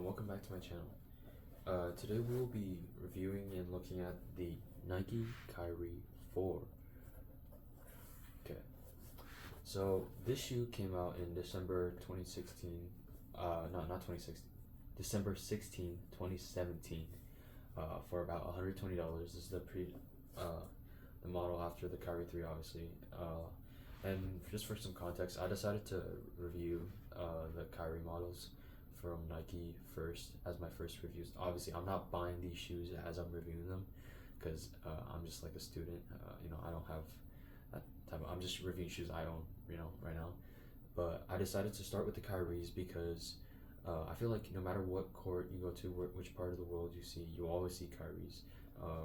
Welcome back to my channel. Today we will be reviewing and looking at the Nike Kyrie 4. Okay, so this shoe came out in December 2016. Not 2016. December 16, 2017. For about $120. This is the model after the Kyrie 3, obviously. And just for some context, I decided to review the Kyrie models from Nike first as my first reviews. Obviously, I'm not buying these shoes as I'm reviewing them because I'm just like a student. I don't have that type of. I'm just reviewing shoes I own, right now. But I decided to start with the Kyries because I feel like no matter what court you go to, which part of the world you see, you always see Kyries.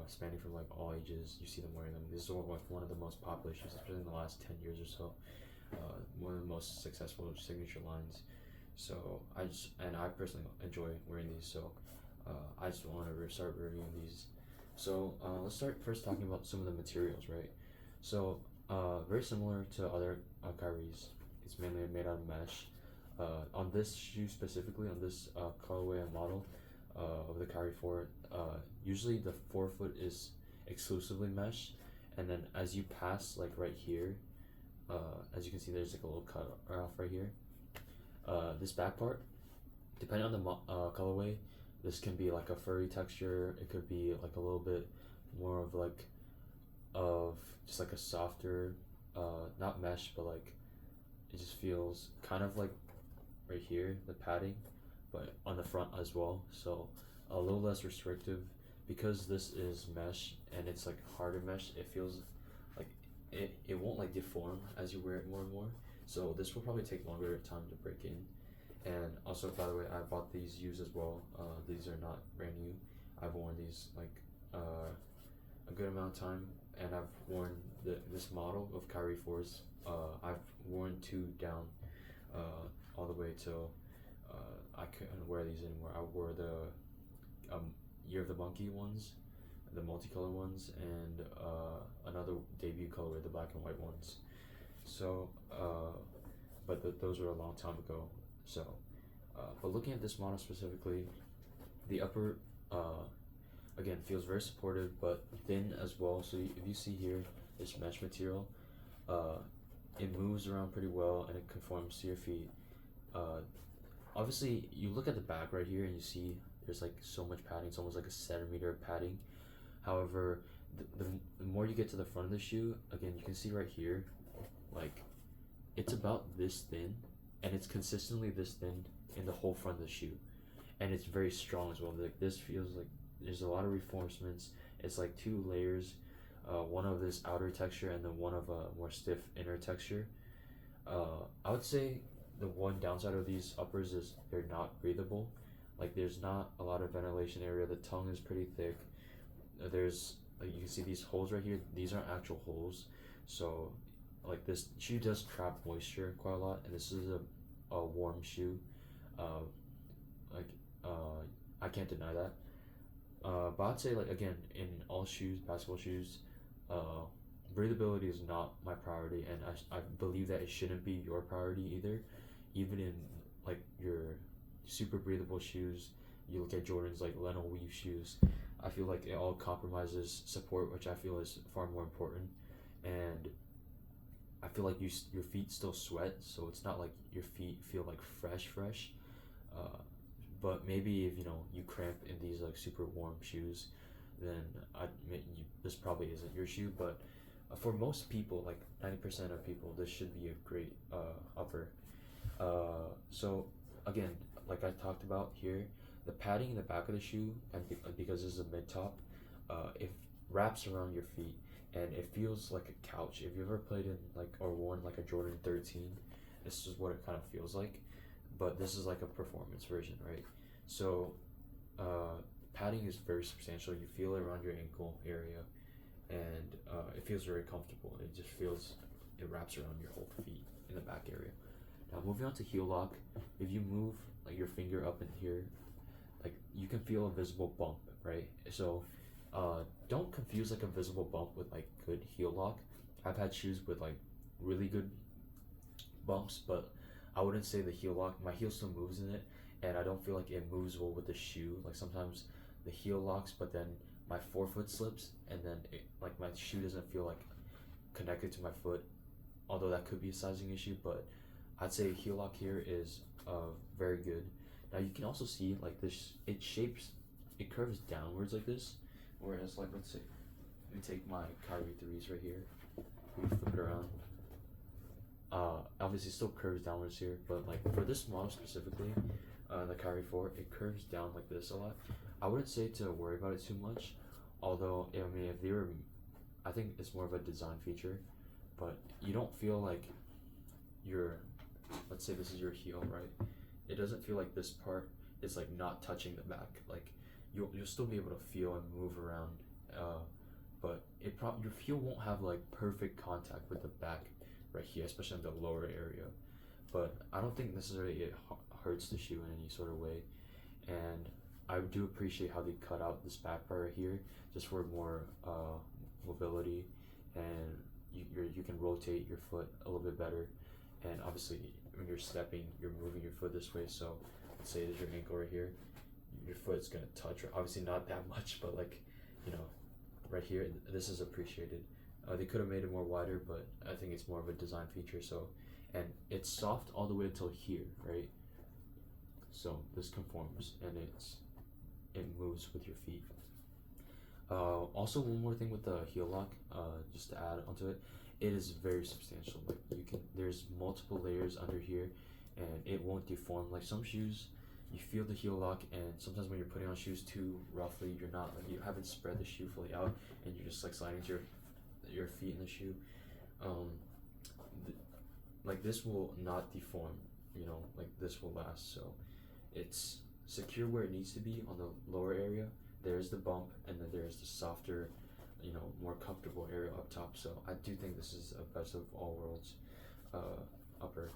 Spanning from like all ages, you see them wearing them. This is one of the most popular shoes, especially in the last 10 years or so. One of the most successful signature lines. So I personally enjoy wearing these. So I just want to start reviewing these. So let's start first talking about some of the materials, right? So very similar to other Kyries, it's mainly made out of mesh. On this shoe specifically, on this colorway and model of the Kyrie 4, usually the forefoot is exclusively mesh, and then as you pass like right here, as you can see, there's like a little cut off right here. This back part, depending on the colorway, this can be like a furry texture. It could be like a little bit more of just like a softer, not mesh, but like it just feels kind of like right here, the padding, but on the front as well. So a little less restrictive because this is mesh and it's like harder mesh. It feels like it won't like deform as you wear it more and more. So this will probably take longer time to break in. And also, by the way, I bought these used as well. These are not brand new. I've worn these like a good amount of time, and I've worn this model of Kyrie 4s. I've worn 2 down all the way till I couldn't wear these anymore. I wore the Year of the Monkey ones, the multicolor ones, and another debut colorway, the black and white ones. So, but those were a long time ago. So, but looking at this model specifically, the upper again feels very supportive, but thin as well. So if you see here, this mesh material, it moves around pretty well and it conforms to your feet. Obviously, you look at the back right here and you see there's like so much padding. It's almost like a centimeter of padding. However, the more you get to the front of the shoe, again, you can see right here, like it's about this thin, and it's consistently this thin in the whole front of the shoe, and it's very strong as well. Like this feels like there's a lot of reinforcements. It's like 2 layers, one of this outer texture and then one of a more stiff inner texture. I would say the one downside of these uppers is they're not breathable. Like there's not a lot of ventilation area. The tongue is pretty thick. There's like you can see these holes right here. These aren't actual holes. So like this shoe does trap moisture quite a lot, and this is a warm shoe. I can't deny that. But I'd say like again in all shoes, basketball shoes, breathability is not my priority, and I believe that it shouldn't be your priority either. Even in like your super breathable shoes, you look at Jordan's like Leno weave shoes, I feel like it all compromises support, which I feel is far more important. And I feel like your feet still sweat, so it's not like your feet feel like fresh. But maybe if you cramp in these like super warm shoes, then this probably isn't your shoe. But for most people, like 90% of people, this should be a great upper. So again, like I talked about here, the padding in the back of the shoe, and because this is a mid top, it wraps around your feet and it feels like a couch. If you ever played in like or worn like a Jordan 13, this is what it kind of feels like. But this is like a performance version, right? So padding is very substantial. You feel it around your ankle area, and it feels very comfortable. It wraps around your whole feet in the back area. Now moving on to heel lock, if you move like your finger up in here, like you can feel a visible bump, right? So don't confuse like a visible bump with like good heel lock. I've had shoes with like really good bumps, but I wouldn't say the heel lock. My heel still moves in it, and I don't feel like it moves well with the shoe. Like sometimes the heel locks, but then my forefoot slips, and then like my shoe doesn't feel like connected to my foot. Although that could be a sizing issue, but I'd say heel lock here is very good. Now you can also see like this, it curves downwards like this, whereas like let's say, let me take my Kyrie 3s right here, we flip it around. Obviously it still curves downwards here, but like for this model specifically, the Kyrie 4, it curves down like this a lot. I wouldn't say to worry about it too much, although I mean if they were, I think it's more of a design feature, but you don't feel like your, let's say this is your heel, right? It doesn't feel like this part is like not touching the back. Like you'll still be able to feel and move around, but your heel won't have like perfect contact with the back right here, especially in the lower area. But I don't think necessarily it hurts the shoe in any sort of way, and I do appreciate how they cut out this back part right here just for more mobility, and you can rotate your foot a little bit better, and obviously when you're stepping, you're moving your foot this way. So let's say there's your ankle right here, your foot's gonna touch, or obviously not that much, but like, you know, right here, this is appreciated. They could have made it more wider, but I think it's more of a design feature. So, and it's soft all the way until here, right? So this conforms, and it moves with your feet. Also, one more thing with the heel lock, just to add onto it, it is very substantial. Like there's multiple layers under here, and it won't deform. Like some shoes, you feel the heel lock, and sometimes when you're putting on shoes too roughly, you haven't spread the shoe fully out, and you're just like sliding to your feet in the shoe. Like this will not deform. Like this will last. So it's secure where it needs to be on the lower area. There's the bump, and then there's the softer, more comfortable area up top. So I do think this is a best of all worlds upper.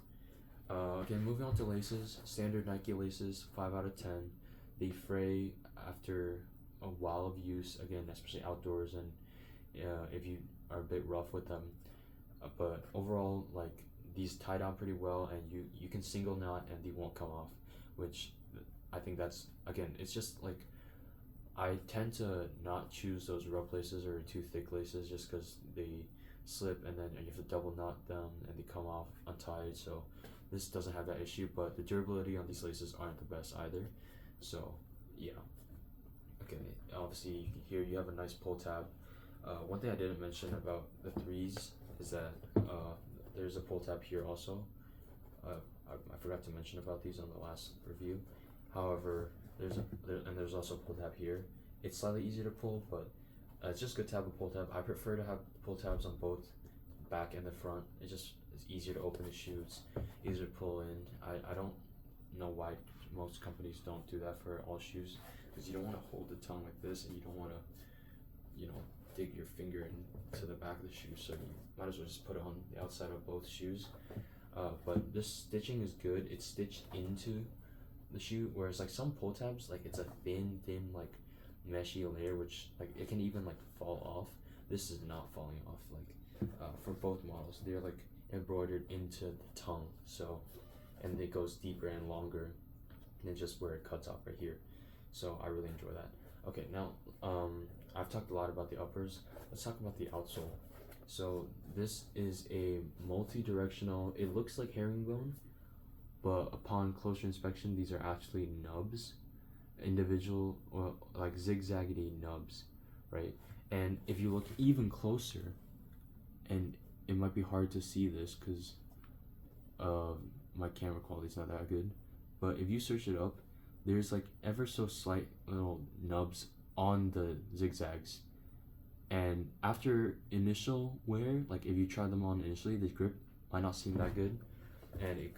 Okay, moving on to laces. Standard Nike laces, 5 out of 10. They fray after a while of use, again, especially outdoors, and if you are a bit rough with them. But overall, like, these tie down pretty well, and you can single knot and they won't come off, which I think that's, again, it's just like, I tend to not choose those rough laces or too thick laces just because they slip, and then you have to double knot them and they come off untied. So this doesn't have that issue, but the durability on these laces aren't the best either. So yeah. Okay, obviously here you have a nice pull tab. One thing I didn't mention about the 3s is that there's a pull tab here also. I forgot to mention about these on the last review. However, there's also a pull tab here. It's slightly easier to pull, but it's just good to have a pull tab. I prefer to have pull tabs on both back and the front. It's easier to open the shoe. It's easier to pull in. I don't know why most companies don't do that for all shoes, because you don't want to hold the tongue like this, and you don't want to, dig your finger into the back of the shoe. So you might as well just put it on the outside of both shoes. But this stitching is good. It's stitched into the shoe, whereas like some pull tabs, like it's a thin like meshy layer, which like it can even like fall off. This is not falling off. Like for both models, they're like embroidered into the tongue, so, and it goes deeper and longer than just where it cuts off right here. So I really enjoy that. Okay, now I've talked a lot about the uppers. Let's talk about the outsole. So this is a multi-directional, it looks like herringbone, but upon closer inspection, these are actually nubs, individual, or like zigzaggedy nubs, right? And if you look even closer, and it might be hard to see this because my camera quality is not that good, but if you search it up, there's like ever so slight little nubs on the zigzags, and after initial wear, like if you try them on initially, the grip might not seem that good, and it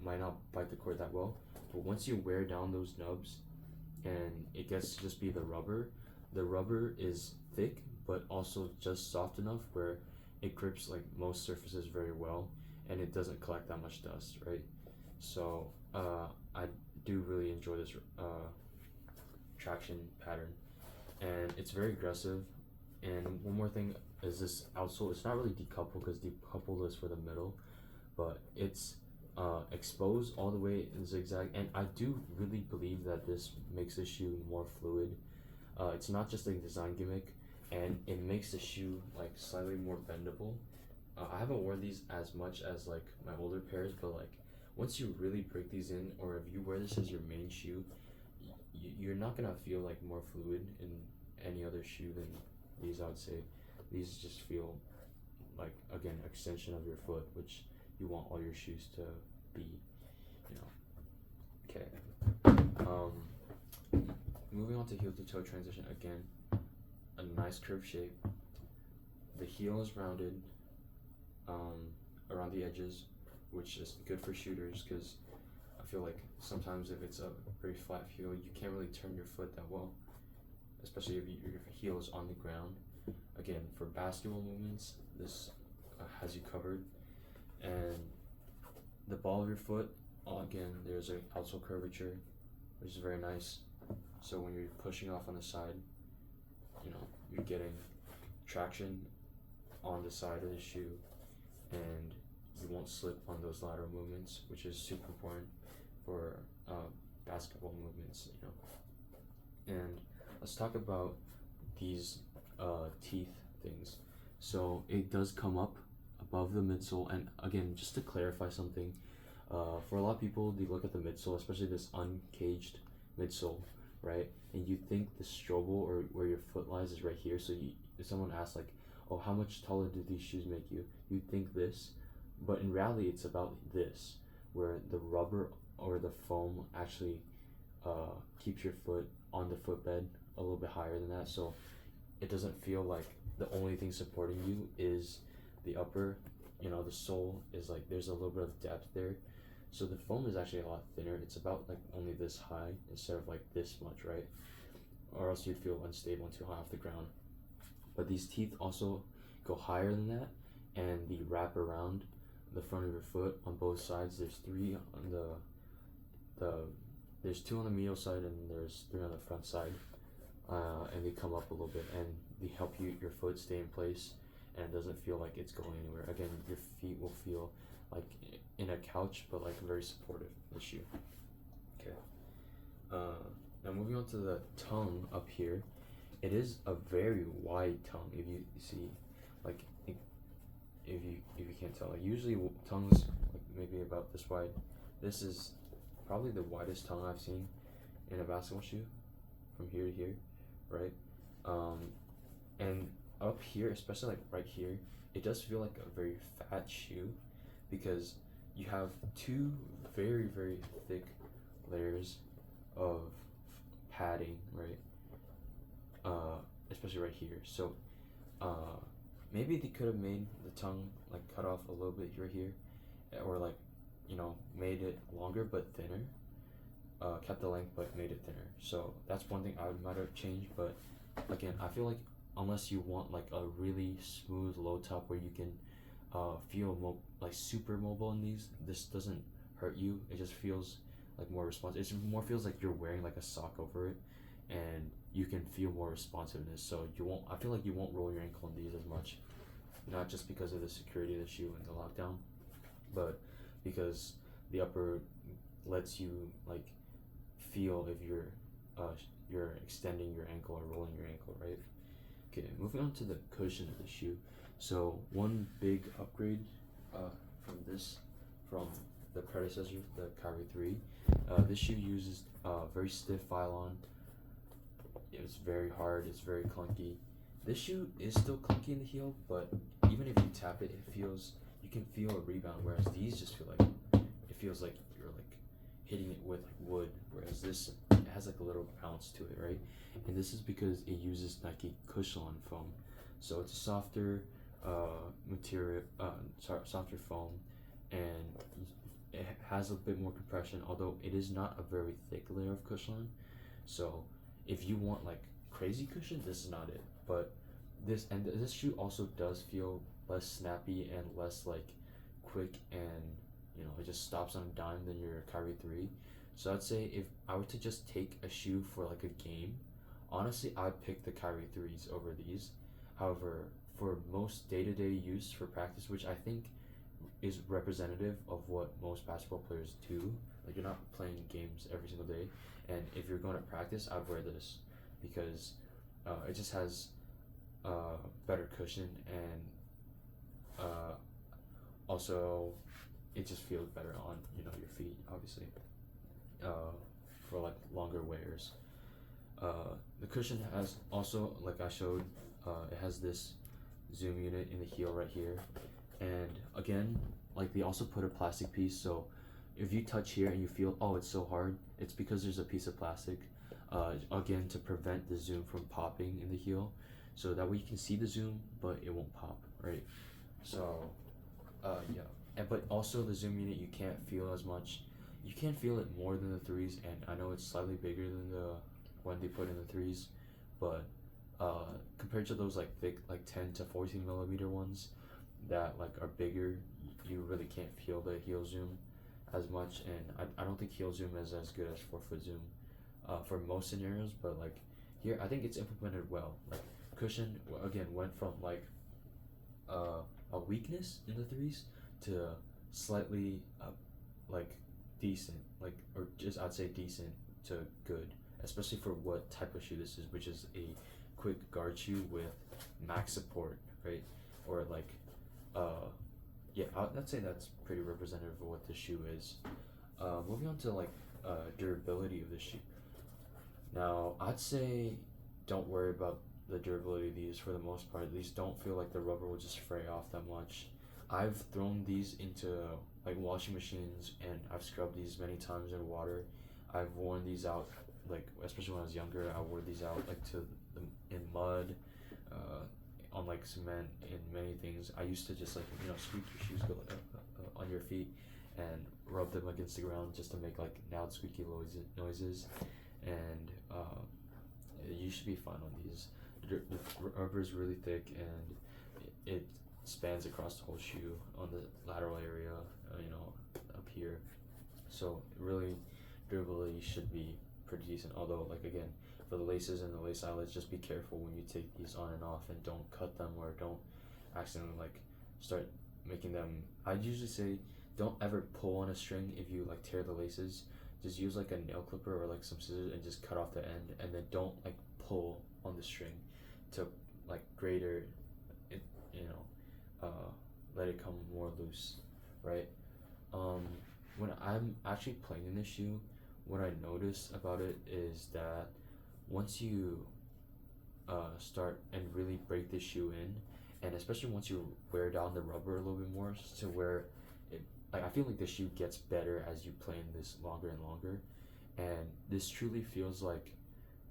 might not bite the cord that well. But once you wear down those nubs and it gets to just be the rubber is thick but also just soft enough where it grips like most surfaces very well, and it doesn't collect that much dust, right? So I do really enjoy this traction pattern, and it's very aggressive. And one more thing is this outsole, it's not really decoupled because decoupled is for the middle, but it's exposed all the way in zigzag, and I do really believe that this makes the shoe more fluid. It's not just a design gimmick, and it makes the shoe like slightly more bendable. I haven't worn these as much as like my older pairs, but like once you really break these in, or if you wear this as your main shoe, you're not gonna feel like more fluid in any other shoe than these. I would say these just feel like, again, extension of your foot, which you want all your shoes to be, you know. Okay. Moving on to heel to toe transition. Again, a nice curved shape. The heel is rounded around the edges, which is good for shooters because I feel like sometimes if it's a very flat heel, you can't really turn your foot that well, especially if your heel is on the ground. Again, for basketball movements, this has you covered. And the ball of your foot, again, there's an outsole curvature, which is very nice. So when you're pushing off on the side, you're getting traction on the side of the shoe, and you won't slip on those lateral movements, which is super important for basketball movements. And let's talk about these teeth things. So it does come up above the midsole, and again, just to clarify something, for a lot of people, they look at the midsole, especially this uncaged midsole, right? And you think the strobel, or where your foot lies, is right here. So if someone asks like, oh, how much taller do these shoes make you? You think this, but in reality, it's about this, where the rubber or the foam actually keeps your foot on the footbed a little bit higher than that. So it doesn't feel like the only thing supporting you is the upper, the sole is like, there's a little bit of depth there. So the foam is actually a lot thinner. It's about like only this high instead of like this much, right? Or else you'd feel unstable and too high off the ground. But these teeth also go higher than that, and they wrap around the front of your foot on both sides. There's three on there's two on the medial side, and there's three on the front side. And they come up a little bit, and they help your foot stay in place, and it doesn't feel like it's going anywhere. Again, your feet will feel like in a couch, but like very supportive of the shoe. Okay. Now moving on to the tongue up here, it is a very wide tongue. If you see, like, if you can't tell, like usually tongues like maybe about this wide. This is probably the widest tongue I've seen in a basketball shoe, from here to here, right? And up here, especially like right here, it does feel like a very fat shoe because you have two very, very thick layers of padding, right? Especially right here. So maybe they could have made the tongue like cut off a little bit right here, or like made it longer but thinner. Kept the length but made it thinner. So that's one thing I might have changed. But again, I feel like unless you want like a really smooth low top where you can feel like super mobile in these, this doesn't hurt you. It just feels like more responsive. It more feels like you're wearing like a sock over it, and you can feel more responsiveness. So I feel like you won't roll your ankle in these as much, not just because of the security of the shoe and the lockdown, but because the upper lets you like feel if you're extending your ankle or rolling your ankle, right? Okay, moving on to the cushion of the shoe. So one big upgrade from the predecessor, the Kyrie 3. This shoe uses very stiff Phylon. It's very hard, it's very clunky. This shoe is still clunky in the heel, but even if you tap it, you can feel a rebound, whereas these just feel like, it feels like you're like hitting it with like wood, whereas this, it has like a little bounce to it, right? And this is because it uses Nike Cushion foam. So it's a softer material, softer foam, and it has a bit more compression, although it is not a very thick layer of cushion. So if you want like crazy cushion, this is not it. But this shoe also does feel less snappy and less like quick, and it just stops on a dime than your Kyrie 3. So I'd say if I were to just take a shoe for like a game, honestly I'd pick the Kyrie 3s over these. However, for most day-to-day use for practice, which I think is representative of what most basketball players do. Like, you're not playing games every single day, and if you're going to practice, I'd wear this because it just has better cushion, and also it just feels better on your feet, obviously, for like longer wears. The cushion has also, like I showed, it has this zoom unit in the heel right here, and again, like, they also put a plastic piece, so if you touch here and you feel, oh, it's so hard, it's because there's a piece of plastic, again, to prevent the zoom from popping in the heel, so that way you can see the zoom but it won't pop, right? So yeah, but also the zoom unit, you can't feel as much. You can't feel it more than the threes, and I know it's slightly bigger than the one they put in the threes, but compared to those like thick, like 10 to 14 millimeter ones that like are bigger, you really can't feel the heel zoom as much, and I don't think heel zoom is as good as 4-foot zoom for most scenarios, but like here I think it's implemented well. Like, cushion again went from like a weakness in the threes to slightly like decent, like, or just I'd say decent to good, especially for what type of shoe this is, which is a quick guard shoe with max support, right? Or like yeah, I'd say that's pretty representative of what the shoe is. Moving on to like durability of the shoe. Now, I'd say don't worry about the durability of these for the most part. These don't feel like the rubber will just fray off that much. I've thrown these into like washing machines, and I've scrubbed these many times in water. I've worn these out, like, especially when I was younger, I wore these out like in mud, on like cement, in many things. I used to just like squeak your shoes on your feet and rub them against the ground just to make like loud squeaky noises, and you should be fine on these. The rubber is really thick, and it spans across the whole shoe on the lateral area, up here. So really, durability should be pretty decent. Although, like, again, for the laces and the lace eyelets, just be careful when you take these on and off, and don't cut them, or don't accidentally like start making them. I'd usually say don't ever pull on a string if you like tear the laces. Just use like a nail clipper or like some scissors and just cut off the end, and then don't like pull on the string to like greater it, let it come more loose, right? When I'm actually playing in this shoe, what I notice about it is that once you start and really break the shoe in, and especially once you wear down the rubber a little bit more, to where it, like, I feel like the shoe gets better as you play in this longer and longer, and this truly feels like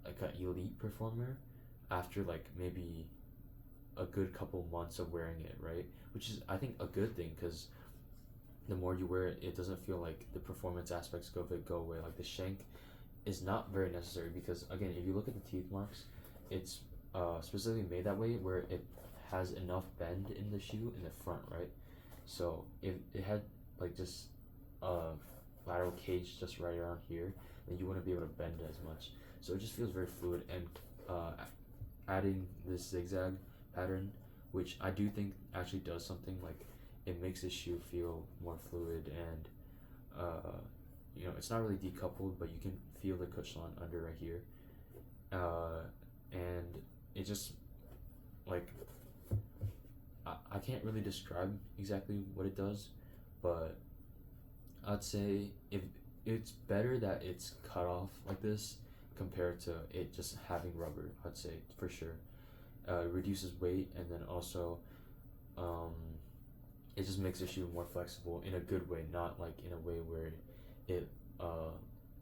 an elite performer after like maybe a good couple months of wearing it, right? Which is, I think, a good thing, because the more you wear it, it doesn't feel like the performance aspects of it go away. Like, the shank is not very necessary, because again, if you look at the teeth marks, it's specifically made that way where it has enough bend in the shoe in the front, right? So if it had like just a lateral cage just right around here, then you wouldn't be able to bend it as much. So it just feels very fluid, and adding this zigzag pattern, which I do think actually does something, like, it makes the shoe feel more fluid, and it's not really decoupled, but you can feel the cushion under right here, and it just, like, I can't really describe exactly what it does, but I'd say if it's better that it's cut off like this compared to it just having rubber. I'd say for sure it reduces weight, and then also it just makes the shoe more flexible in a good way, not like in a way where it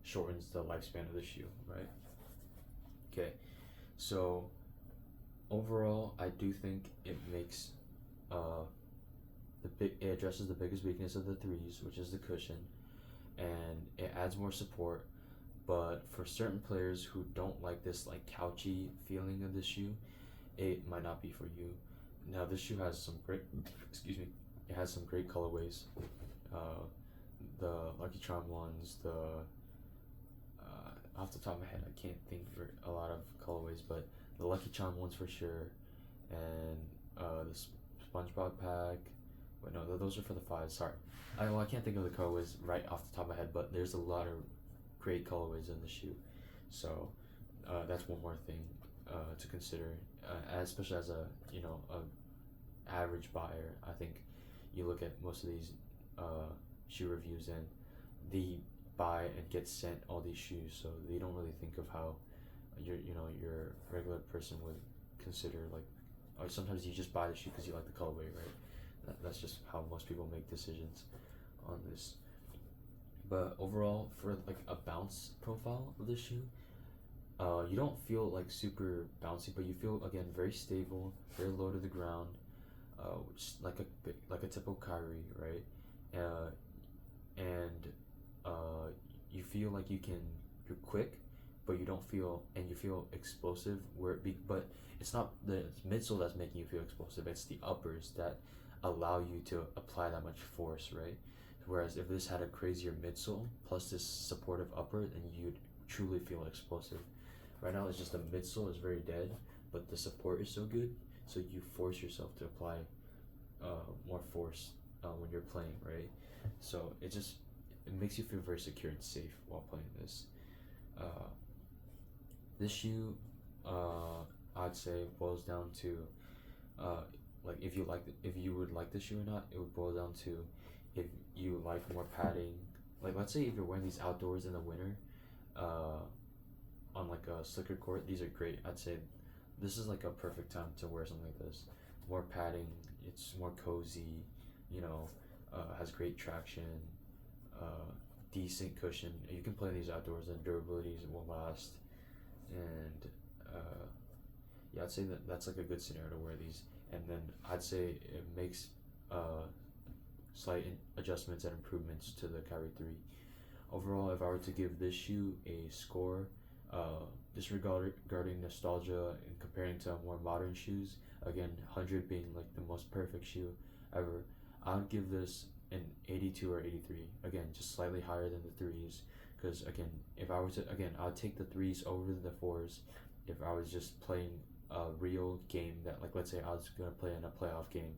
shortens the lifespan of the shoe, right? Okay, so overall, I do think it makes it addresses the biggest weakness of the threes, which is the cushion, and it adds more support. But for certain players who don't like this like couchy feeling of the shoe, it might not be for you. Now, this shoe has some great, it has some great colorways. The Lucky Charm ones, off the top of my head, I can't think for a lot of colorways, but the Lucky Charm ones for sure, and the SpongeBob pack, Wait, no, those are for the 5s. Sorry. I can't think of the colorways right off the top of my head, but there's a lot of great colorways in the shoe. So that's one more thing to consider, especially as a average buyer. I think you look at most of these shoe reviews and they buy and get sent all these shoes, so they don't really think of how your regular person would consider, like, or sometimes you just buy the shoe because you like the colorway, right? That's just how most people make decisions on this. But overall, for like a bounce profile of the shoe, you don't feel like super bouncy, but you feel again very stable, very low to the ground, just like a typical Kyrie, right? And you feel like you're quick, but you don't feel, and you feel explosive. But it's not the midsole that's making you feel explosive. It's the uppers that allow you to apply that much force, right? Whereas if this had a crazier midsole plus this supportive upper, then you'd truly feel explosive. Right now, it's just the midsole is very dead, but the support is so good, so you force yourself to apply more force when you're playing, right? So it makes you feel very secure and safe while playing this. This shoe, I'd say, boils down to like if you would like the shoe or not. It would boil down to if you like more padding. Like, let's say if you're wearing these outdoors in the winter, on like a slicker court, these are great. I'd say this is like a perfect time to wear something like this. More padding, it's more cozy, has great traction, decent cushion. You can play these outdoors and durabilities will last. And yeah, I'd say that's like a good scenario to wear these. And then I'd say it makes slight adjustments and improvements to the Kyrie 3. Overall, if I were to give this shoe a score, disregarding nostalgia and comparing to more modern shoes, again, 100 being like the most perfect shoe ever, I would give this an 82 or 83. Again, just slightly higher than the 3s. Because again, if I were to, I'd take the 3s over the 4s if I was just playing a real game that, like, let's say I was gonna play in a playoff game,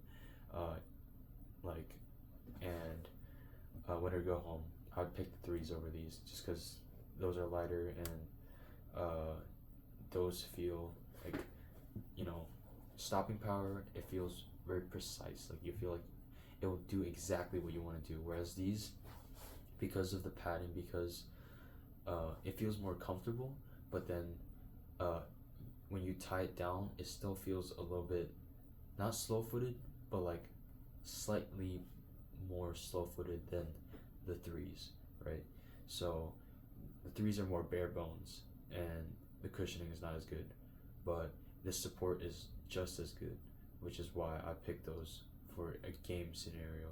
and winner go home, I'd pick the 3s over these just because those are lighter and those feel like, stopping power. It feels very precise. Like, you feel like it will do exactly what you want to do. Whereas these, because of the padding, because it feels more comfortable, but then when you tie it down, it still feels a little bit not slow-footed, but like slightly more slow-footed than the 3s, right? So the 3s are more bare bones and the cushioning is not as good, but the support is just as good, which is why I picked those for a game scenario.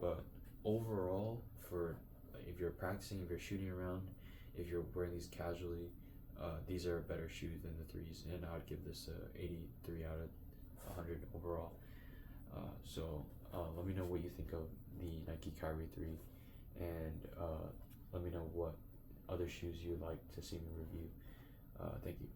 But overall, for if you're practicing, if you're shooting around, if you're wearing these casually, these are a better shoe than the 3s, and I would give this a 83 out of 100 overall. So let me know what you think of the Nike Kyrie 3, and let me know what other shoes you'd like to see me review. Thank you.